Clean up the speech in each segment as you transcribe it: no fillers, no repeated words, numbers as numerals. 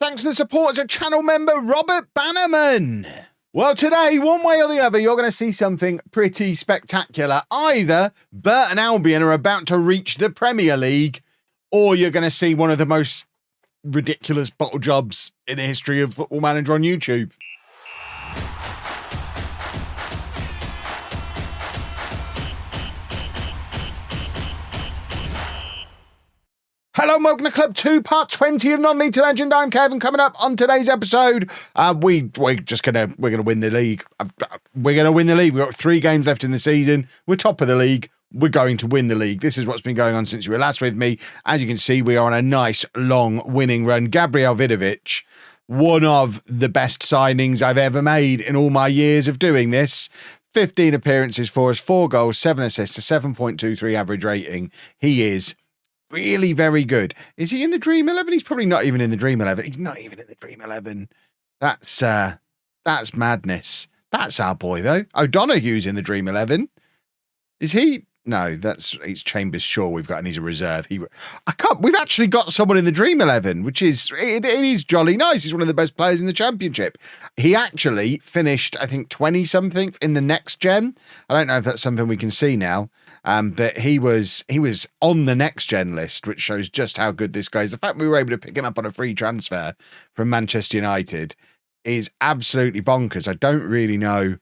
thanks to the supporters of channel member Robert Bannerman. Well, today, one way or the other, you're going to see something pretty spectacular. Either Burton Albion are about to reach the Premier League, or you're going to see one of the most ridiculous bottle jobs in the history of Football Manager on YouTube. Hello and welcome to Club 2, Part 20 of Non-League to Legend. I'm Kevin. Coming up on today's episode, we're gonna win the league. We're gonna win the league. We've got 3 games left in the season. We're top of the league. We're going to win the league. This is what's been going on since you were last with me. As you can see, we are on a nice long winning run. Gabriel Vidovic, one of the best signings I've ever made in all my years of doing this. 15 appearances for us, 4 goals, 7 assists, a 7.23 average rating. He is really very good. Is he in the Dream 11? He's probably not even in the Dream 11. He's not even in the Dream 11. That's madness. That's our boy, though. O'Donoghue's in the Dream 11. Is he? No, it's Chambers Shaw we've got, and he's a reserve. We've actually got someone in the Dream 11, which is, it is jolly nice. He's one of the best players in the Championship. He actually finished, I think, 20-something in the next gen. I don't know if that's something we can see now. But he was on the next gen list, which shows just how good this guy is. The fact we were able to pick him up on a free transfer from Manchester United is absolutely bonkers. I don't really know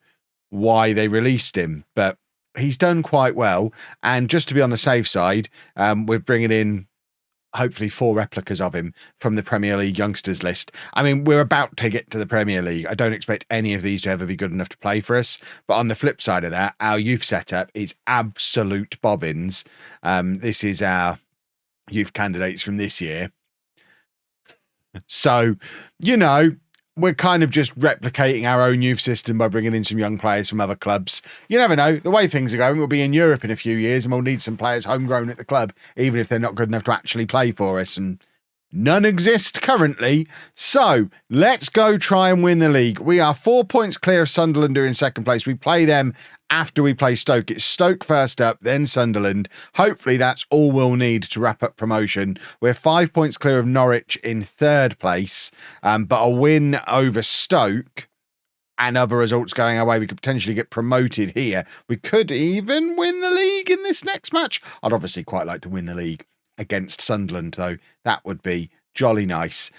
why they released him, but he's done quite well. And just to be on the safe side, we're bringing in hopefully 4 replicas of him from the Premier League youngsters list. I mean, we're about to get to the Premier League. I don't expect any of these to ever be good enough to play for us. But on the flip side of that, our youth setup is absolute bobbins. This is our youth candidates from this year. So, you know, we're kind of just replicating our own youth system by bringing in some young players from other clubs. You never know. The way things are going, we'll be in Europe in a few years and we'll need some players homegrown at the club, even if they're not good enough to actually play for us. And none exist currently. So let's go try and win the league. We are 4 points clear of Sunderland, who are in second place. We play them after we play Stoke. It's Stoke first up, then Sunderland. Hopefully that's all we'll need to wrap up promotion. We're 5 points clear of Norwich in third place, but a win over Stoke and other results going our way, we could potentially get promoted here. We could even win the league in this next match. I'd obviously quite like to win the league against Sunderland, though. That would be jolly nice.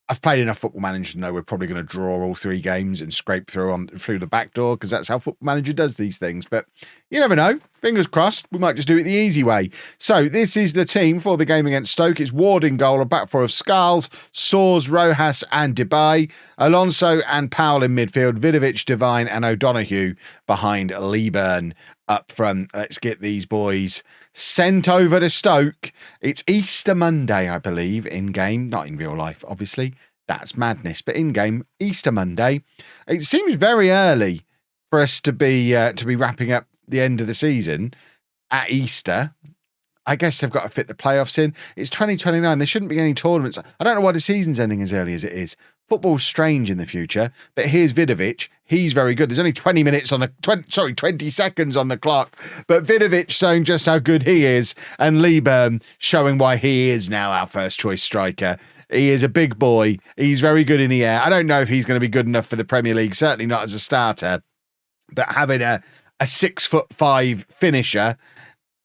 I've played enough Football Manager to know we're probably going to draw all 3 games and scrape through the back door, because that's how Football Manager does these things. But you never know. Fingers crossed. We might just do it the easy way. So this is the team for the game against Stoke. It's Ward in goal, a back 4 of Scarles, Soares, Rojas and Debye, Alonso and Powell in midfield, Vidovic, Devine and O'Donoghue behind Leeburn up front. Let's get these boys sent over to Stoke. It's Easter Monday, I believe, in game, not in real life, obviously. That's madness, but in game, Easter Monday. It seems very early for us to be wrapping up the end of the season at Easter. I guess they've got to fit the playoffs in. It's 2029. There shouldn't be any tournaments. I don't know why the season's ending as early as it is. Football's strange in the future, but here's Vidovic. He's very good. There's only 20 seconds on the clock, but Vidovic showing just how good he is, and Leeburn showing why he is now our first choice striker. He is a big boy. He's very good in the air. I don't know if he's going to be good enough for the Premier League, certainly not as a starter, but having a 6'5" finisher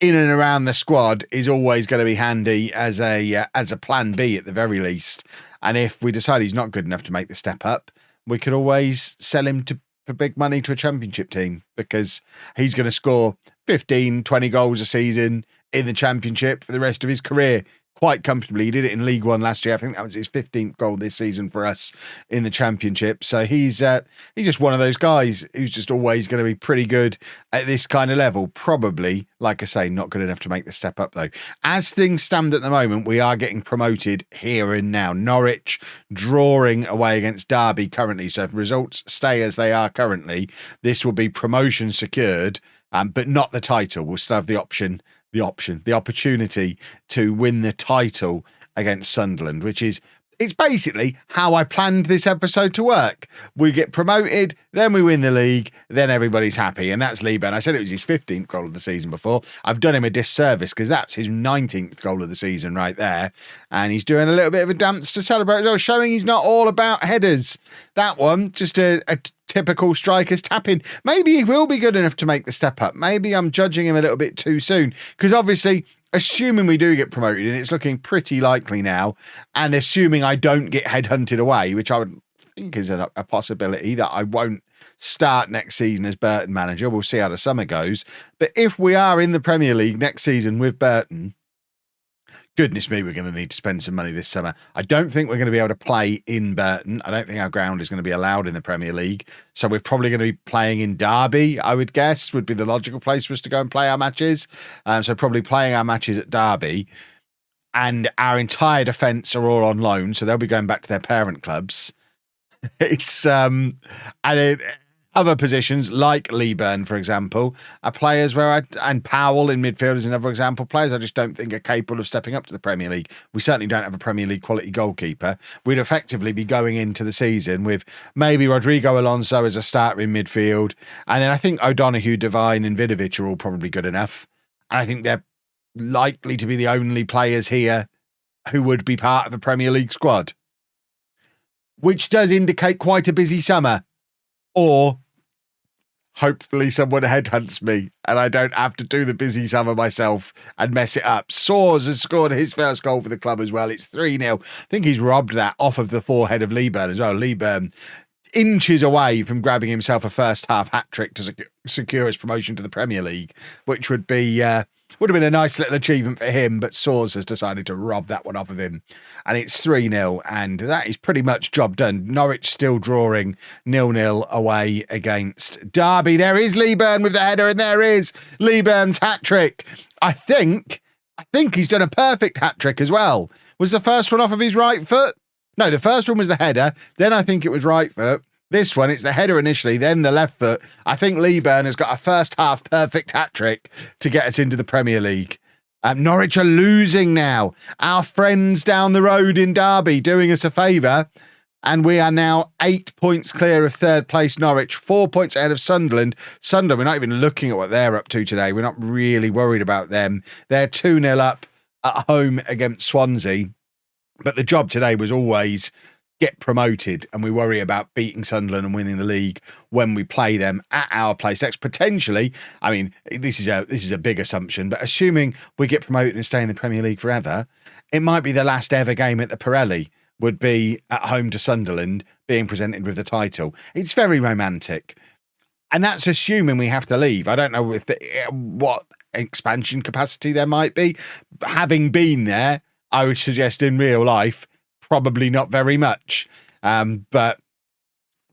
in and around the squad is always going to be handy as a plan B at the very least. And if we decide he's not good enough to make the step up, we could always sell him for big money to a Championship team, because he's going to score 15, 20 goals a season in the Championship for the rest of his career quite comfortably. He did it in League One last year. I think that was his 15th goal this season for us in the Championship. So he's just one of those guys who's just always going to be pretty good at this kind of level. Probably, like I say, not good enough to make the step up, though. As things stand at the moment, we are getting promoted here and now. Norwich drawing away against Derby currently. So if results stay as they are currently, this will be promotion secured, but not the title. We'll still have the opportunity to win the title against Sunderland, which is It's basically how I planned this episode to work. We get promoted, then we win the league, then everybody's happy. And that's Lee Burn. I said it was his 15th goal of the season before. I've done him a disservice because that's his 19th goal of the season right there. And he's doing a little bit of a dance to celebrate as well, showing he's not all about headers. That one, just a typical striker's tapping. Maybe he will be good enough to make the step up. Maybe I'm judging him a little bit too soon because obviously, assuming we do get promoted, and it's looking pretty likely now, and assuming I don't get headhunted away, which I would think is a possibility that I won't start next season as Burton manager. We'll see how the summer goes. But if we are in the Premier League next season with Burton, goodness me, we're going to need to spend some money this summer. I don't think we're going to be able to play in Burton. I don't think our ground is going to be allowed in the Premier League. So we're probably going to be playing in Derby, I would guess, would be the logical place for us to go and play our matches. So probably playing our matches at Derby. And our entire defence are all on loan, so they'll be going back to their parent clubs. It's other positions like Lee Burn, for example, are players and Powell in midfield is another example. Players I just don't think are capable of stepping up to the Premier League. We certainly don't have a Premier League quality goalkeeper. We'd effectively be going into the season with maybe Rodrigo Alonso as a starter in midfield. And then I think O'Donoghue, Devine and Vidovic are all probably good enough. And I think they're likely to be the only players here who would be part of a Premier League squad, which does indicate quite a busy summer. Or hopefully someone headhunts me and I don't have to do the busy summer myself and mess it up. Soares has scored his first goal for the club as well. It's 3-0. I think he's robbed that off of the forehead of Lee Burn as well. Lee Burn inches away from grabbing himself a first half hat-trick to secure his promotion to the Premier League, which would have been a nice little achievement for him, but Soares has decided to rob that one off of him. And it's 3-0, and that is pretty much job done. Norwich still drawing 0-0 away against Derby. There is Lee Burn with the header, and there is Lee Burn's hat-trick. I think he's done a perfect hat-trick as well. Was the first one off of his right foot? No, the first one was the header. Then I think it was right foot. This one, it's the header initially, then the left foot. I think Lee Burn has got a first half perfect hat-trick to get us into the Premier League. Norwich are losing now. Our friends down the road in Derby doing us a favour. And we are now 8 points clear of third place Norwich, 4 points ahead of Sunderland. Sunderland, we're not even looking at what they're up to today. We're not really worried about them. They're 2-0 up at home against Swansea. But the job today was always get promoted, and we worry about beating Sunderland and winning the league when we play them at our place next. Potentially, I mean, this is a big assumption, but assuming we get promoted and stay in the Premier League forever, it might be the last ever game at the Pirelli would be at home to Sunderland being presented with the title. It's very romantic, and that's assuming we have to leave. I don't know what expansion capacity there might be. Having been there, I would suggest in real life, probably not very much. But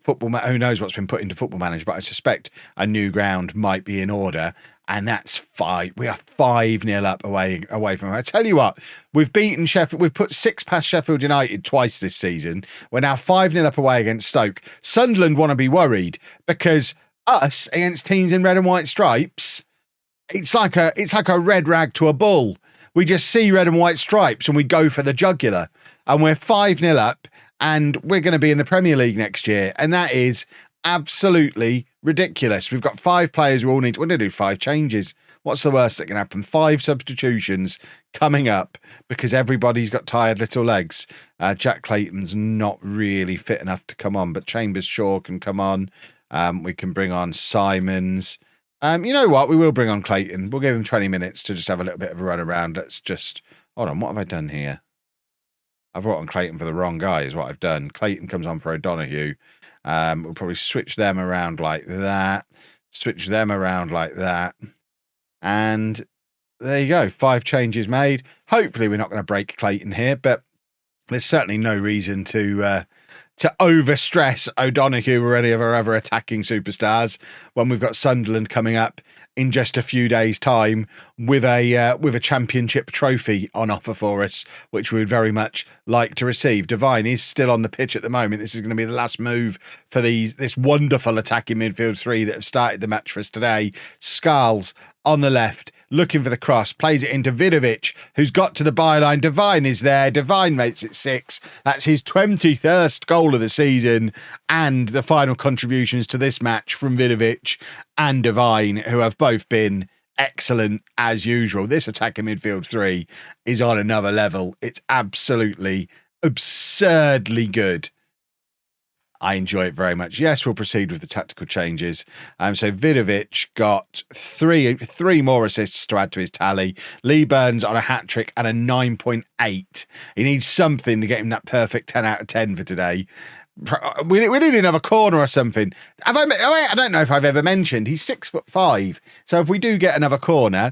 football, who knows what's been put into Football Manager, but I suspect a new ground might be in order. And that's fine. We are 5-0 up away from him. I tell you what, we've beaten Sheffield. We've put 6 past Sheffield United twice this season. We're now 5-0 up away against Stoke. Sunderland want to be worried because us against teams in red and white stripes, it's like a red rag to a bull. We just see red and white stripes and we go for the jugular. And we're 5-0 up and we're going to be in the Premier League next year. And that is absolutely ridiculous. We've got 5 players who all we're going to do 5 changes. What's the worst that can happen? 5 substitutions coming up because everybody's got tired little legs. Jack Clayton's not really fit enough to come on, but Chambers Shaw can come on. We can bring on Simons. You know what? We will bring on Clayton. We'll give him 20 minutes to just have a little bit of a run around. Let's just... Hold on, what have I done here? I've brought on Clayton for the wrong guy is what I've done. Clayton comes on for O'Donoghue. We'll probably switch them around like that. Switch them around like that. And there you go. 5 changes made. Hopefully we're not going to break Clayton here, but there's certainly no reason to overstress O'Donoghue or any of our other attacking superstars when we've got Sunderland coming up in just a few days' time with a championship trophy on offer for us, which we would very much like to receive. Devine is still on the pitch at the moment. This is going to be the last move for this wonderful attacking midfield 3 that have started the match for us today. Scarles on the left, looking for the cross, plays it into Vidovic, who's got to the byline. Devine is there. Devine makes it 6. That's his 21st goal of the season, and the final contributions to this match from Vidovic and Devine, who have both been excellent as usual. This attacking midfield 3 is on another level. It's absolutely absurdly good. I enjoy it very much. Yes, we'll proceed with the tactical changes. So Vidovic got three more assists to add to his tally. Lee Burns on a hat-trick and a 9.8. He needs something to get him that perfect 10 out of 10 for today. We need another corner or something. I don't know if I've ever mentioned, he's 6'5". So if we do get another corner,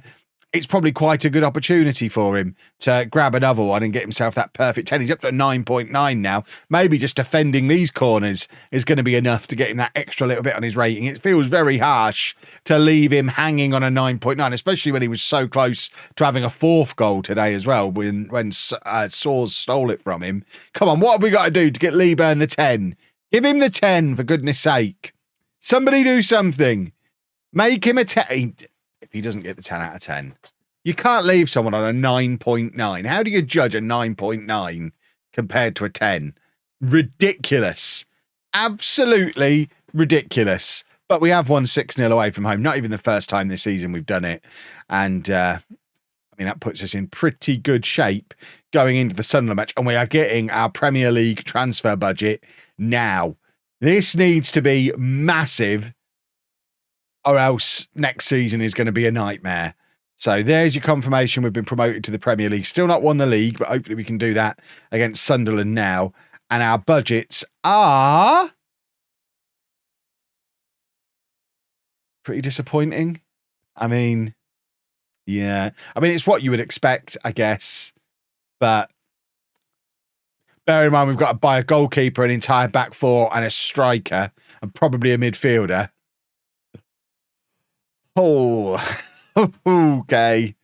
it's probably quite a good opportunity for him to grab another one and get himself that perfect 10. He's up to a 9.9 now. Maybe just defending these corners is going to be enough to get him that extra little bit on his rating. It feels very harsh to leave him hanging on a 9.9, especially when he was so close to having a 4th goal today as well, when Soars stole it from him. Come on, what have we got to do to get Lee Burn the 10? Give him the 10, for goodness sake. Somebody do something. Make him a 10. If he doesn't get the 10 out of 10, you can't leave someone on a 9.9. How do you judge a 9.9 compared to a 10? Ridiculous. Absolutely ridiculous. But we have won 6-0 away from home. Not even the first time this season we've done it. And, I mean, that puts us in pretty good shape going into the Sunderland match. And we are getting our Premier League transfer budget now. This needs to be massive, or else next season is going to be a nightmare. So there's your confirmation. We've been promoted to the Premier League. Still not won the league, but hopefully we can do that against Sunderland now. And our budgets are pretty disappointing. I mean, yeah. I mean, it's what you would expect, I guess. But bear in mind, we've got to buy a goalkeeper, an entire back 4, and a striker, and probably a midfielder. Oh, okay.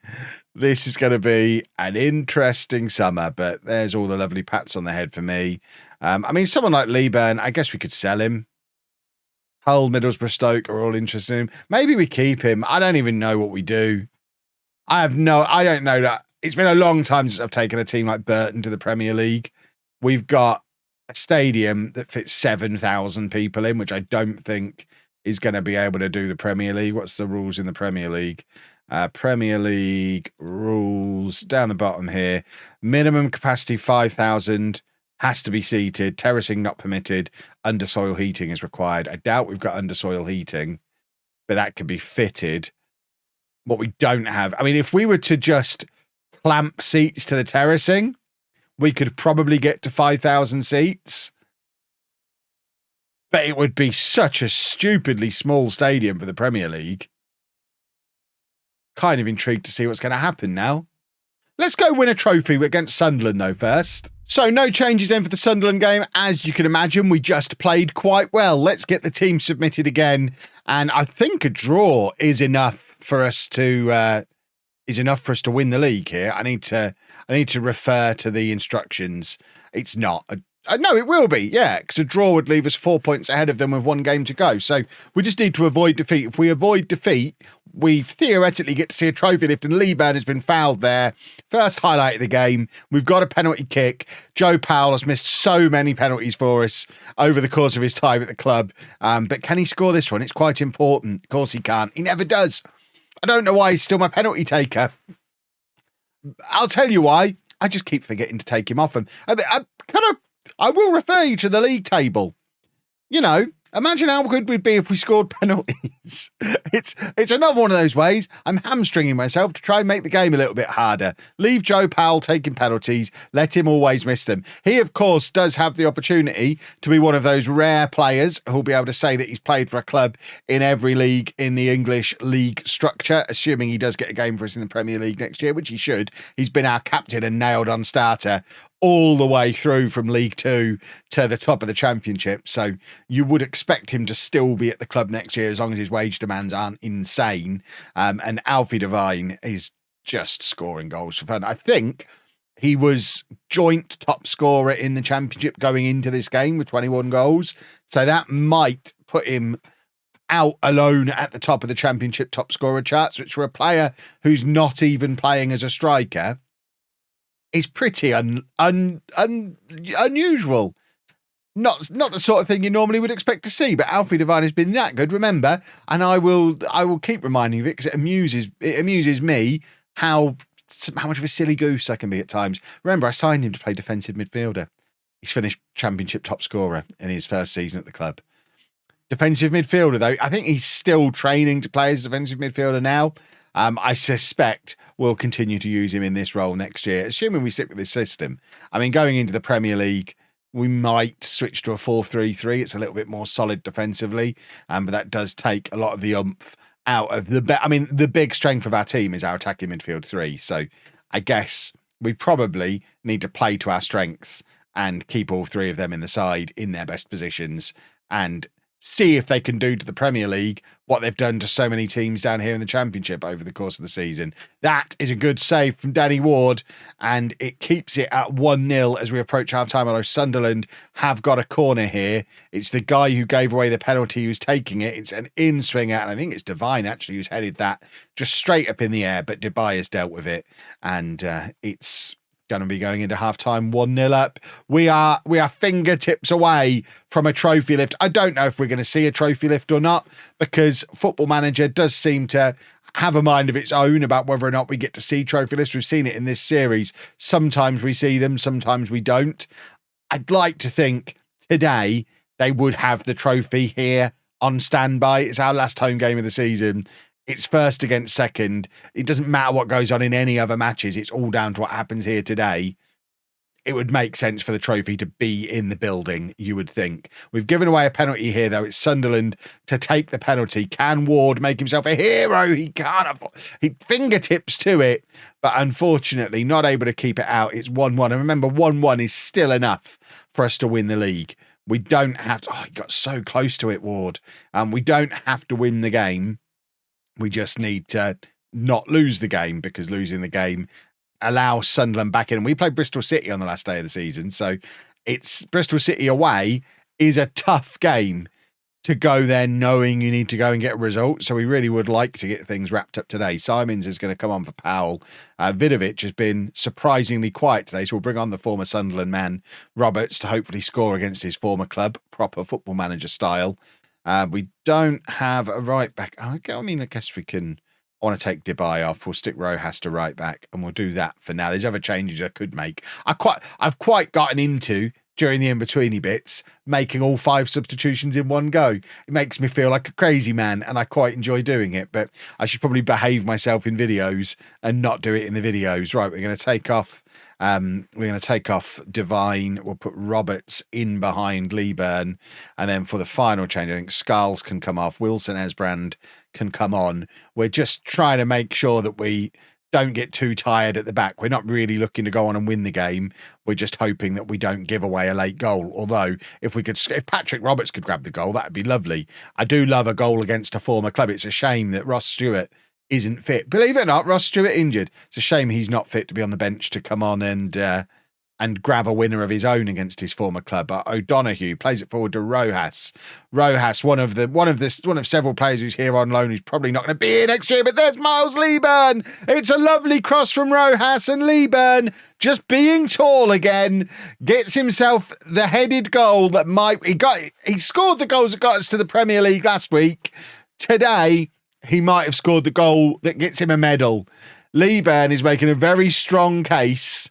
This is going to be an interesting summer, but there's all the lovely pats on the head for me. I mean, someone like Lee Burn, I guess we could sell him. Hull, Middlesbrough, Stoke are all interested in him. Maybe we keep him. I don't even know what we do. I don't know that. It's been a long time since I've taken a team like Burton to the Premier League. We've got a stadium that fits 7,000 people in, which I don't think is going to be able to do the Premier League. What's the rules in the Premier League? Premier League rules down the bottom here. Minimum capacity 5,000, has to be seated. Terracing not permitted. Undersoil heating is required. I doubt we've got undersoil heating, but that could be fitted. What we don't have, I mean, if we were to just clamp seats to the terracing, we could probably get to 5,000 seats. But it would be such a stupidly small stadium for the Premier League. Kind of intrigued to see what's going to happen now. Let's go win a trophy against Sunderland, though, first. So no changes then for the Sunderland game. As you can imagine, we just played quite well. Let's get the team submitted again. And I think a draw is enough for us to win the league here. I need to refer to the instructions. It's not. No, it will be, yeah, because a draw would leave us 4 points ahead of them with 1 game to go. So we just need to avoid defeat. If we avoid defeat, we theoretically get to see a trophy lift, and Lee Burn has been fouled there. First highlight of the game. We've got a penalty kick. Joe Powell has missed so many penalties for us over the course of his time at the club. But can he score this one? It's quite important. Of course he can't. He never does. I don't know why he's still my penalty taker. I'll tell you why. I just keep forgetting to take him off him. I will refer you to the league table. You know, imagine how good we'd be if we scored penalties. It's another one of those ways. I'm hamstringing myself to try and make the game a little bit harder. Leave Joe Powell taking penalties. Let him always miss them. He, of course, does have the opportunity to be one of those rare players who'll be able to say that he's played for a club in every league in the English league structure, assuming he does get a game for us in the Premier League next year, which he should. He's been our captain and nailed on starter all the way through from League Two to the top of the Championship. So you would expect him to still be at the club next year as long as his wage demands aren't insane. And Alfie Devine is just scoring goals for fun. I think he was joint top scorer in the Championship going into this game with 21 goals. So that might put him out alone at the top of the Championship top scorer charts, which for a player who's not even playing as a striker is pretty unusual. Not the sort of thing you normally would expect to see, but Alfie Devine has been that good, remember, and I will keep reminding you of it because it amuses me how much of a silly goose I can be at times. Remember, I signed him to play defensive midfielder. He's finished Championship top scorer in his first season at the club. Defensive midfielder, though, I think he's still training to play as defensive midfielder now. I suspect we'll continue to use him in this role next year, assuming we stick with this system. I mean, going into the Premier League, we might switch to a 4-3-3. It's a little bit more solid defensively, but that does take a lot of the oomph out of the... the big strength of our team is our attacking midfield three. So I guess we probably need to play to our strengths and keep all three of them in the side in their best positions and see if they can do to the Premier League what they've done to so many teams down here in the Championship over the course of the season. That is a good save from Danny Ward, and it keeps it at 1-0 as we approach half-time, although Sunderland have got a corner here. It's the guy who gave away the penalty who's taking it. It's an in-swinger, and I think it's Devine, actually, who's headed that just straight up in the air, but Dubai has dealt with it, and it's going to be going into half-time 1-0 up. We are fingertips away from a trophy lift. I don't know if we're going to see a trophy lift or not, because Football Manager does seem to have a mind of its own about whether or not we get to see trophy lifts. We've seen it in this series. Sometimes we see them, sometimes we don't. I'd like to think today they would have the trophy here on standby. It's our last home game of the season. It's first against second. It doesn't matter what goes on in any other matches. It's all down to what happens here today. It would make sense for the trophy to be in the building, you would think. We've given away a penalty here, though. It's Sunderland to take the penalty. Can Ward make himself a hero? He can't. He fingertips to it, but unfortunately not able to keep it out. It's 1-1. And remember, 1-1 is still enough for us to win the league. We don't have to... Oh, he got so close to it, Ward. We don't have to win the game. We just need to not lose the game, because losing the game allows Sunderland back in. And we played Bristol City on the last day of the season. So it's Bristol City away is a tough game to go there knowing you need to go and get a result. So we really would like to get things wrapped up today. Simons is going to come on for Powell. Vidovic has been surprisingly quiet today. So we'll bring on the former Sunderland man, Roberts, to hopefully score against his former club, proper Football Manager style. We don't have a right back. I guess we can. I want to take Dubai off. We'll stick Rojas to right back, and we'll do that for now. There's other changes I could make. I've quite gotten into, during the in-betweeny bits, making all 5 substitutions in one go. It makes me feel like a crazy man, and I quite enjoy doing it, but I should probably behave myself in videos and not do it in the videos. Right, we're going to take off. Devine. We'll put Roberts in behind Leeburn. And then for the final change, I think Scarles can come off. Wilson Esbrand can come on. We're just trying to make sure that we don't get too tired at the back. We're not really looking to go on and win the game. We're just hoping that we don't give away a late goal. Although if Patrick Roberts could grab the goal, that'd be lovely. I do love a goal against a former club. It's a shame that Ross Stewart isn't fit. Believe it or not, Ross Stewart injured. It's a shame he's not fit to be on the bench to come on and grab a winner of his own against his former club. O'Donoghue plays it forward to Rojas. Rojas, one of several players who's here on loan, who's probably not going to be here next year. But there's Miles Leeburn. It's a lovely cross from Rojas, and Leeburn, just being tall again, gets himself the headed goal that he scored the goals that got us to the Premier League last week. Today, he might have scored the goal that gets him a medal. Leeburn is making a very strong case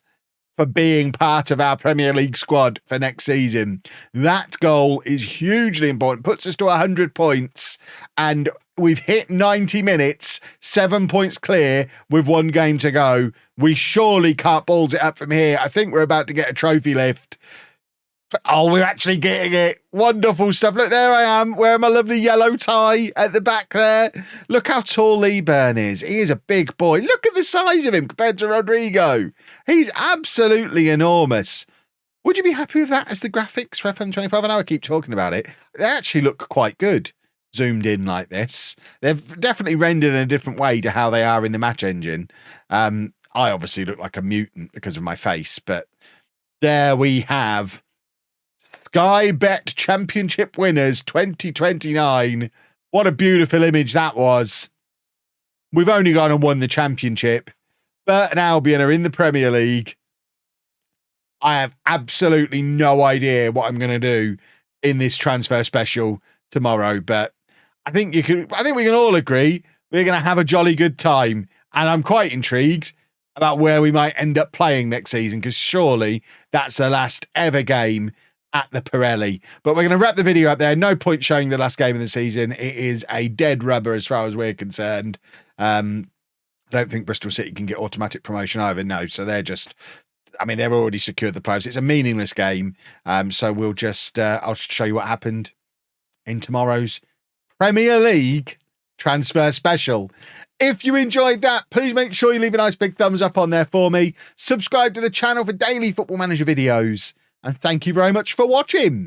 for being part of our Premier League squad for next season. That goal is hugely important, puts us to 100 points, and we've hit 90 minutes, 7 points clear with 1 game to go. We surely can't balls it up from here. I think we're about to get a trophy lift. Oh, we're actually getting it. Wonderful stuff. Look, there I am, wearing my lovely yellow tie at the back there. Look how tall Leeburn is. He is a big boy. Look at the size of him compared to Rodrigo. He's absolutely enormous. Would you be happy with that as the graphics for FM24? I know I keep talking about it. They actually look quite good zoomed in like this. They've definitely rendered in a different way to how they are in the match engine. I obviously look like a mutant because of my face, but there we have Sky Bet Championship winners 2029 What a beautiful image that was. We've only gone and won the championship. Burton Albion are in the Premier League. I have absolutely no idea what I'm going to do in this transfer special tomorrow, but I think we can all agree we're going to have a jolly good time, and I'm quite intrigued about where we might end up playing next season, because surely that's the last ever game at the Pirelli. But we're going to wrap the video up there. No point showing the last game of the season. It is a dead rubber as far as we're concerned. I don't think Bristol City can get automatic promotion either. No, so they're just... I mean, they've already secured the playoffs. It's a meaningless game. So we'll just... I'll show you what happened in tomorrow's Premier League transfer special. If you enjoyed that, please make sure you leave a nice big thumbs up on there for me. Subscribe to the channel for daily Football Manager videos. And thank you very much for watching.